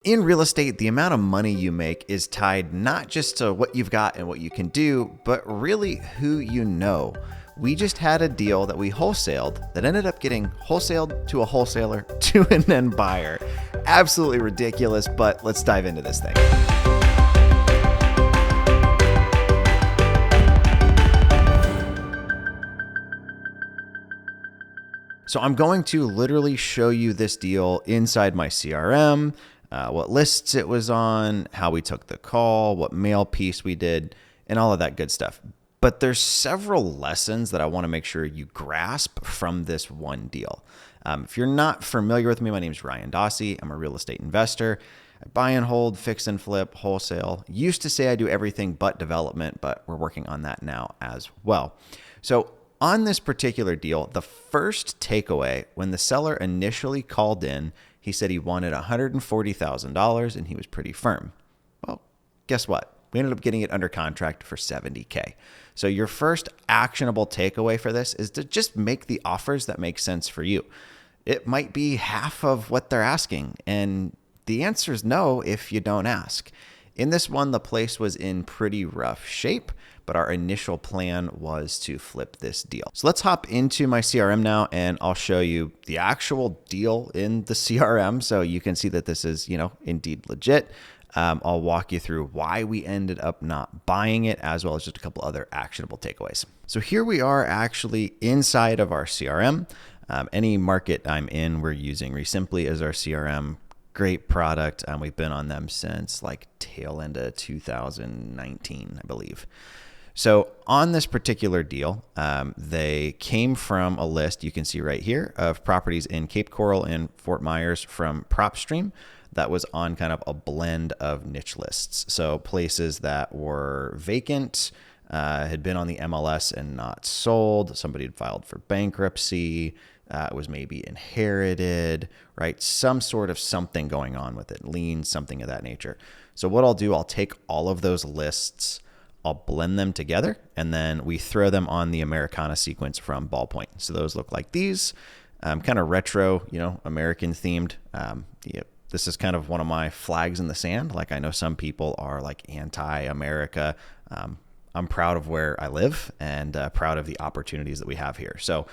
In real estate, the amount of money you make is tied not just to what you've got and what you can do, but really who you know. We just had a deal that we wholesaled that ended up getting wholesaled to a wholesaler to an end buyer. Absolutely ridiculous, but let's dive into this thing. So I'm going to literally show you this deal inside my CRM, what lists it was on, how we took the call, what mail piece we did, and all of that good stuff. But there's several lessons that I want to make sure you grasp from this one deal. If you're not familiar with me, my name is Ryan Dossey. I'm a real estate investor. I buy and hold, fix and flip, wholesale. Used to say I do everything but development, but we're working on that now as well. So on this particular deal, the first takeaway, when the seller initially called in, he said he wanted $140,000 and he was pretty firm. Well, guess what? We ended up getting it under contract for $70K. So your first actionable takeaway for this is to just make the offers that make sense for you. It might be half of what they're asking, and the answer is no if you don't ask. In this one, the place was in pretty rough shape, but our initial plan was to flip this deal. So let's hop into my CRM now, and I'll show you the actual deal in the CRM so you can see that this is, indeed legit. I'll walk you through why we ended up not buying it, as well as just a couple other actionable takeaways. So here we are actually inside of our CRM. Any market I'm in, we're using Resimpli as our CRM. Great product. We've been on them since like tail end of 2019, I believe. So on this particular deal, they came from a list you can see right here of properties in Cape Coral and Fort Myers from Propstream that was on kind of a blend of niche lists. So places that were vacant, had been on the MLS and not sold. Somebody had filed for bankruptcy. It was maybe inherited, right? Some sort of something going on with it, liens, something of that nature. So what I'll do, I'll take all of those lists, I'll blend them together, and then we throw them on the Americana sequence from Ballpoint. So those look like these, kind of retro, American themed. This is kind of one of my flags in the sand. Like, I know some people are like anti-America. I'm proud of where I live and proud of the opportunities that we have here. So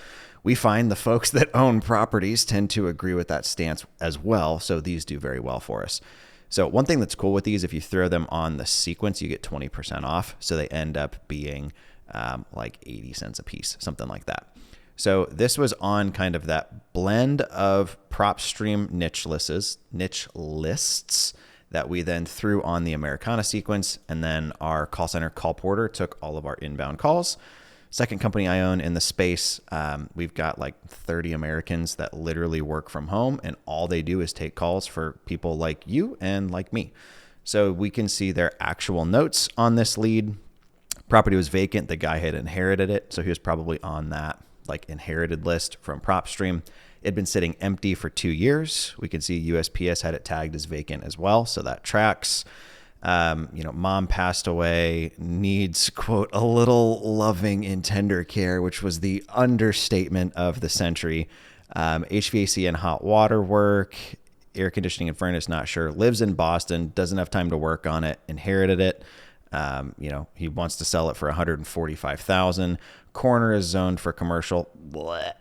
we find the folks that own properties tend to agree with that stance as well. So these do very well for us. So one thing that's cool with these, if you throw them on the sequence, you get 20% off. So they end up being like 80 cents a piece, something like that. So this was on kind of that blend of Propstream niche lists that we then threw on the Americana sequence. And then our call center, CallPorter, took all of our inbound calls. Second company I own in the space, we've got like 30 Americans that literally work from home, and all they do is take calls for people like you and like me. So we can see their actual notes on this lead. Property was vacant. The guy had inherited it. So he was probably on that like inherited list from Propstream. It had been sitting empty for 2 years. We can see USPS had it tagged as vacant as well. So that tracks. Mom passed away, needs, quote, a little loving and tender care, which was the understatement of the century. HVAC and hot water work, air conditioning and furnace, not sure. Lives in Boston, doesn't have time to work on it, inherited it. He wants to sell it for $145,000. Corner is zoned for commercial. Blech.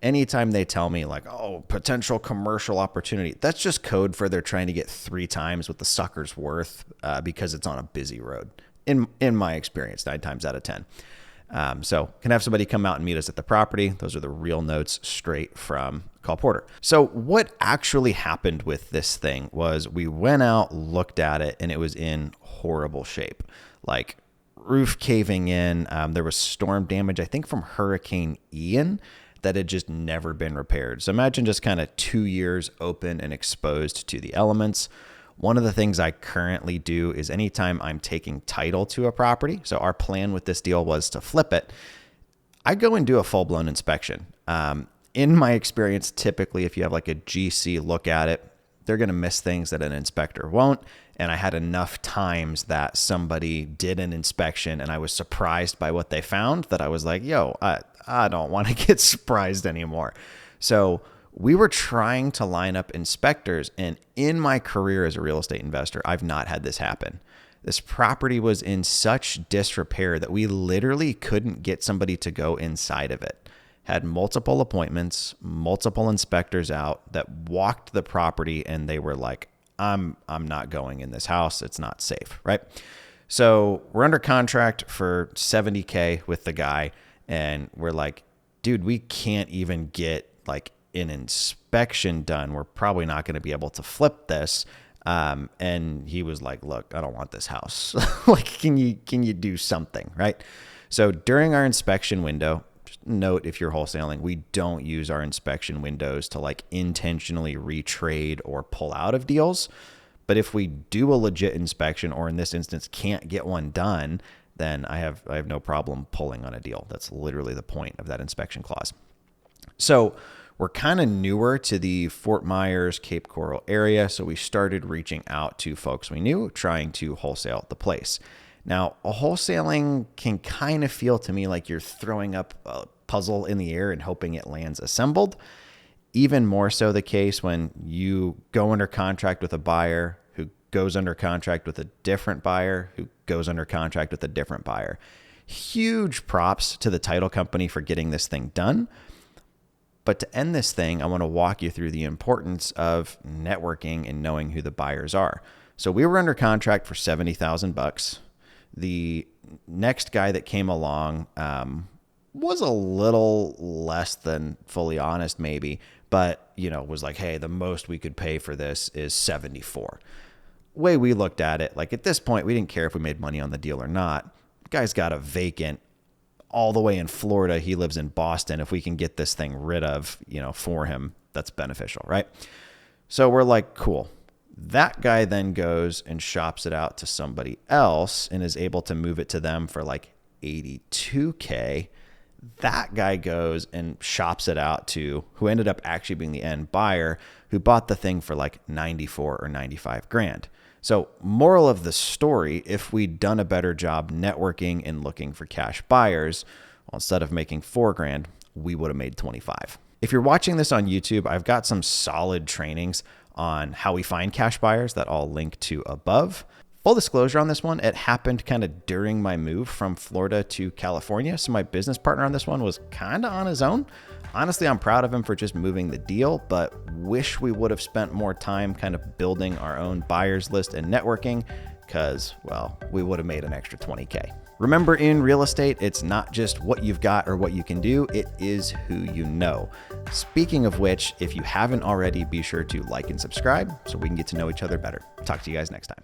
Anytime they tell me like, oh, potential commercial opportunity, that's just code for they're trying to get 3 times what the sucker's worth because it's on a busy road. In my experience, 9 times out of 10. So can have somebody come out and meet us at the property. Those are the real notes straight from CallPorter. So what actually happened with this thing was we went out, looked at it, and it was in horrible shape. Like roof caving in. There was storm damage, I think from Hurricane Ian, that had just never been repaired. So imagine just kind of 2 years open and exposed to the elements. One of the things I currently do is anytime I'm taking title to a property, so our plan with this deal was to flip it, I go and do a full-blown inspection. In my experience, typically if you have like a GC look at it, they're going to miss things that an inspector won't. And I had enough times that somebody did an inspection and I was surprised by what they found that I was like, yo, I don't want to get surprised anymore. So we were trying to line up inspectors. And in my career as a real estate investor, I've not had this happen. This property was in such disrepair that we literally couldn't get somebody to go inside of it. Had multiple appointments, multiple inspectors out that walked the property, and they were like, I'm not going in this house. It's not safe, right? So we're under contract for $70K with the guy, and we're like, dude, we can't even get like an inspection done. We're probably not going to be able to flip this. And he was like, look, I don't want this house. Like, can you do something, right? So during our inspection window, just note, if you're wholesaling, we don't use our inspection windows to like intentionally retrade or pull out of deals. But if we do a legit inspection, or in this instance can't get one done, then I have no problem pulling on a deal. That's literally the point of that inspection clause. So we're kind of newer to the Fort Myers, Cape Coral area, so we started reaching out to folks we knew, trying to wholesale the place. Now, a wholesaling can kind of feel to me like you're throwing up a puzzle in the air and hoping it lands assembled. Even more so the case when you go under contract with a buyer who goes under contract with a different buyer who goes under contract with a different buyer. Huge props to the title company for getting this thing done. But to end this thing, I want to walk you through the importance of networking and knowing who the buyers are. So we were under contract for $70,000. The next guy that came along was a little less than fully honest, maybe, but was like, hey, the most we could pay for this is 74. Way we looked at it, like at this point, we didn't care if we made money on the deal or not. The guy's got a vacant all the way in Florida. He lives in Boston. If we can get this thing rid of, for him, that's beneficial, right? So we're like, cool. That guy then goes and shops it out to somebody else and is able to move it to them for like $82K. That guy goes and shops it out to who ended up actually being the end buyer, who bought the thing for like 94 or 95 grand. So moral of the story, if we'd done a better job networking and looking for cash buyers, well, instead of making 4 grand, we would have made 25. If you're watching this on YouTube, I've got some solid trainings on how we find cash buyers that I'll link to above. Full disclosure on this one, it happened kind of during my move from Florida to California. So my business partner on this one was kind of on his own. Honestly, I'm proud of him for just moving the deal, but wish we would have spent more time kind of building our own buyers list and networking, because, well, we would have made an extra 20K. Remember, in real estate, it's not just what you've got or what you can do, it is who you know. Speaking of which, if you haven't already, be sure to like and subscribe so we can get to know each other better. Talk to you guys next time.